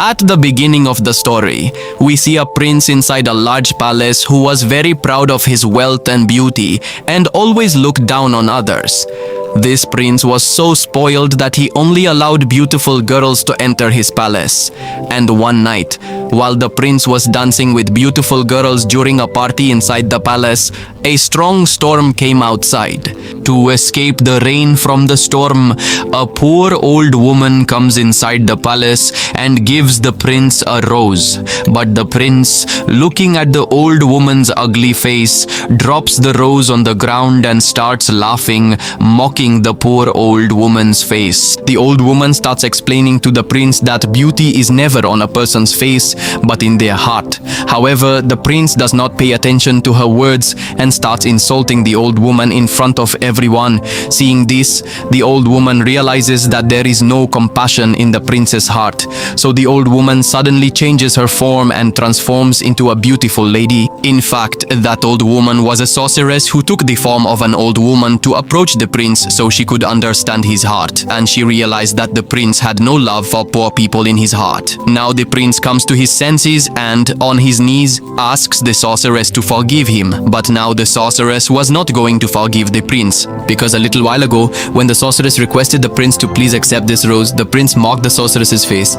At the beginning of the story, we see a prince inside a large palace who was very proud of his wealth and beauty and always looked down on others. This prince was so spoiled that he only allowed beautiful girls to enter his palace. And one night, while the prince was dancing with beautiful girls during a party inside the palace, a strong storm came outside. To escape the rain from the storm, a poor old woman comes inside the palace and gives the prince a rose. But the prince, looking at the old woman's ugly face, drops the rose on the ground and starts laughing, mocking the poor old woman's face. The old woman starts explaining to the prince that beauty is never on a person's face, but in their heart. However, the prince does not pay attention to her words and starts insulting the old woman in front of everyone. Seeing this, the old woman realizes that there is no compassion in the prince's heart. So the old woman suddenly changes her form and transforms into a beautiful lady. In fact, that old woman was a sorceress who took the form of an old woman to approach the prince so she could understand his heart, and she realized that the prince had no love for poor people in his heart. Now the prince comes to his senses and, on his knees, asks the sorceress to forgive him. But now the sorceress was not going to forgive the prince, because a little while ago, when the sorceress requested the prince to please accept this rose, the prince mocked the sorceress's face.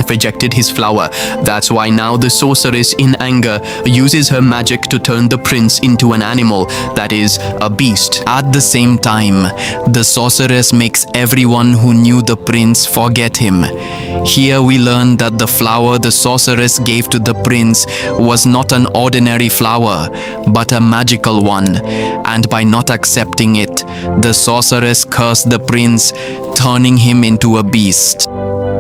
Rejected his flower. That's why now the sorceress, in anger, uses her magic to turn the prince into an animal, that is, a beast. At the same time, the sorceress makes everyone who knew the prince forget him. Here we learn that the flower the sorceress gave to the prince was not an ordinary flower, but a magical one. And by not accepting it, the sorceress cursed the prince, turning him into a beast.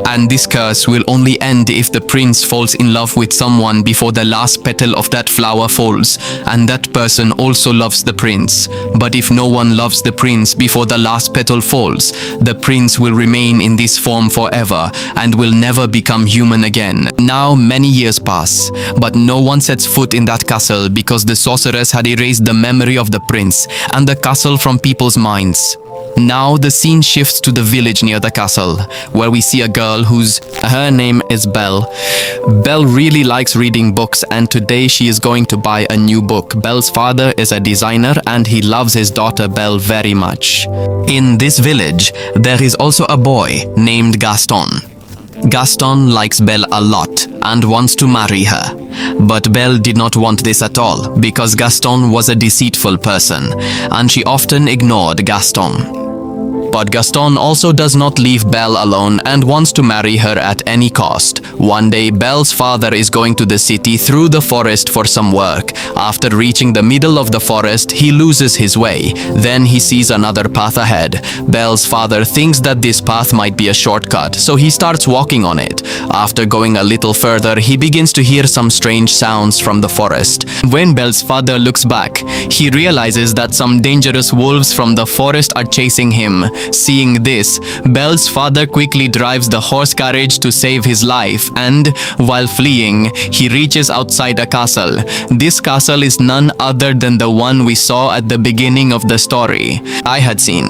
And this curse will only end if the prince falls in love with someone before the last petal of that flower falls, and that person also loves the prince. But if no one loves the prince before the last petal falls, the prince will remain in this form forever and will never become human again. Now many years pass, but no one sets foot in that castle because the sorceress had erased the memory of the prince and the castle from people's minds. Now the scene shifts to the village near the castle, where we see a girl her name is Belle. Belle really likes reading books, and today she is going to buy a new book. Belle's father is a designer and he loves his daughter Belle very much. In this village, there is also a boy named Gaston. Gaston likes Belle a lot and wants to marry her. But Belle did not want this at all, because Gaston was a deceitful person, and she often ignored Gaston. But Gaston also does not leave Belle alone and wants to marry her at any cost. One day, Belle's father is going to the city through the forest for some work. After reaching the middle of the forest, he loses his way. Then he sees another path ahead. Belle's father thinks that this path might be a shortcut, so he starts walking on it. After going a little further, he begins to hear some strange sounds from the forest. When Belle's father looks back, he realizes that some dangerous wolves from the forest are chasing him. Seeing this, Belle's father quickly drives the horse carriage to save his life, and while fleeing, he reaches outside a castle. This castle is none other than the one we saw at the beginning of the story I had seen.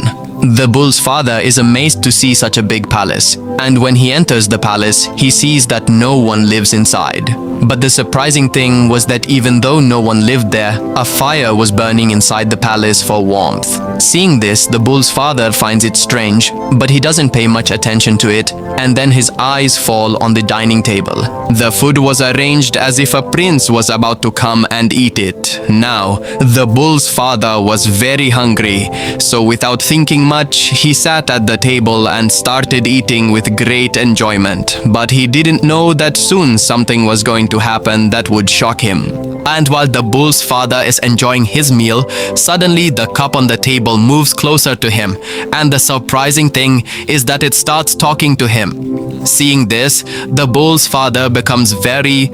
The bull's father is amazed to see such a big palace, and when he enters the palace, he sees that no one lives inside. But the surprising thing was that even though no one lived there, a fire was burning inside the palace for warmth. Seeing this, the bull's father finds it strange, but he doesn't pay much attention to it, and then his eyes fall on the dining table. The food was arranged as if a prince was about to come and eat it. Now, the bull's father was very hungry, so without thinking much, he sat at the table and started eating with great enjoyment. But he didn't know that soon something was going to happen that would shock him. And while the bull's father is enjoying his meal, suddenly the cup on the table moves closer to him, and the surprising thing is that it starts talking to him. Seeing this, the bull's father becomes very